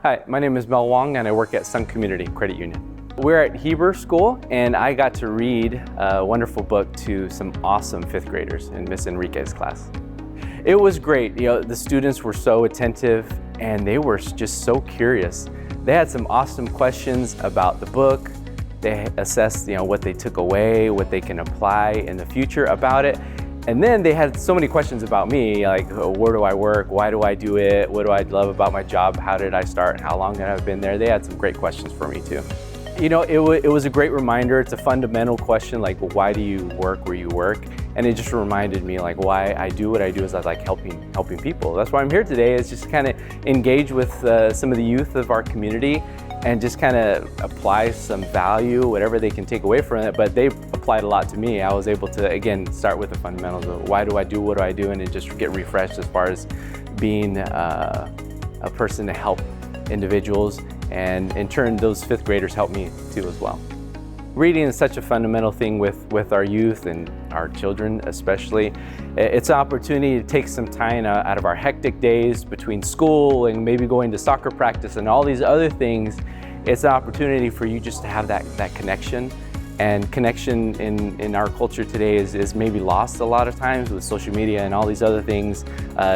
Hi, my name is Mel Wong and I work at Sun Community Credit Union. We're at Heber School and I got to read a wonderful book to some awesome fifth graders in Miss Enrique's class. It was great. The students were so attentive and they were just so curious. They had some awesome questions about the book. They assessed what they took away, what they can apply in the future about it. And then they had so many questions about me, like where do I work, why do I do it, what do I love about my job, how did I start, how long have I been there. They had some great questions for me too. It was a great reminder. It's a fundamental question, like why do you work where you work? And it just reminded me like why I do what I do is I like helping people. That's why I'm here today, is just kind of engage with some of the youth of our community and just kind of apply some value, whatever they can take away from it. But they applied a lot to me. I was able to, again, start with the fundamentals of why do I do what do I do, and just get refreshed as far as being a person to help individuals. And in turn, those fifth graders helped me too as well. Reading is such a fundamental thing with our youth and our children especially. It's an opportunity to take some time out of our hectic days between school and maybe going to soccer practice and all these other things. It's an opportunity for you just to have that connection. And connection in our culture today is maybe lost a lot of times with social media and all these other things.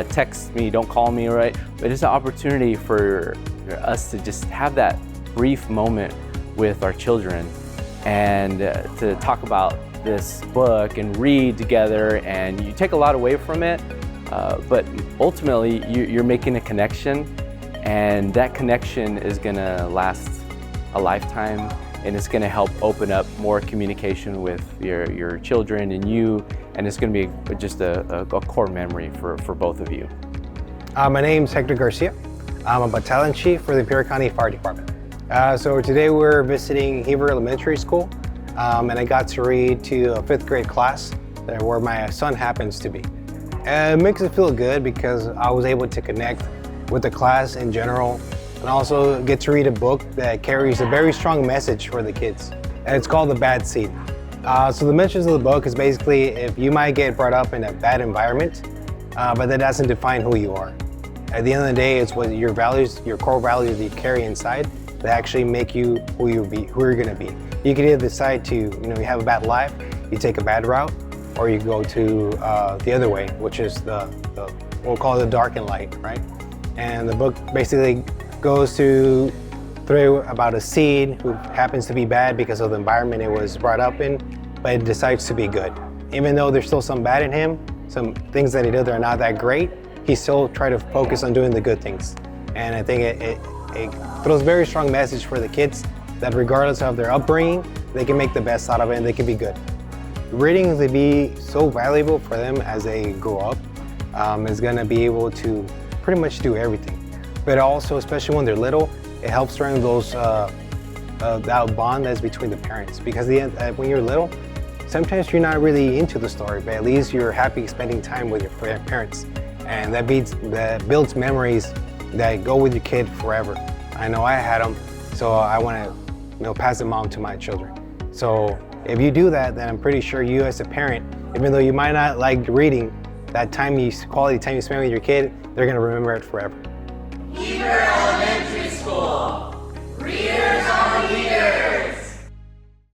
Text me, don't call me, right? But it's an opportunity for us to just have that brief moment with our children and to talk about this book and read together, and you take a lot away from it, but ultimately you're making a connection, and that connection is gonna last a lifetime, and it's gonna help open up more communication with your children and you, and it's gonna be just a core memory for both of you. My name's Hector Garcia. I'm a battalion chief for the Imperial County Fire Department. So today we're visiting Heber Elementary School, and I got to read to a fifth grade class where my son happens to be. It makes it feel good because I was able to connect with the class in general, and also get to read a book that carries a very strong message for the kids. And it's called The Bad Seed. So the message of the book is basically, if you might get brought up in a bad environment, but that doesn't define who you are. At the end of the day, it's what your values, your core values that you carry inside that actually make you who you're gonna be. You can either decide to, you have a bad life, you take a bad route, or you go to the other way, which is we'll call it the dark and light, right? And the book basically goes through about a seed who happens to be bad because of the environment it was brought up in, but it decides to be good. Even though there's still some bad in him, some things that he did that are not that great, he still tried to focus on doing the good things. And I think it throws a very strong message for the kids that regardless of their upbringing, they can make the best out of it and they can be good. Reading is to be so valuable for them as they grow up, is gonna be able to pretty much do everything. But also, especially when they're little, it helps strengthen that bond that's between the parents. Because when you're little, sometimes you're not really into the story, but at least you're happy spending time with your parents. And that builds memories that go with your kid forever. I know I had them, so I want to pass them on to my children. So if you do that, then I'm pretty sure you as a parent, even though you might not like reading, that quality time you spend with your kid, they're going to remember it forever. Heber Elementary School. Readers are leaders.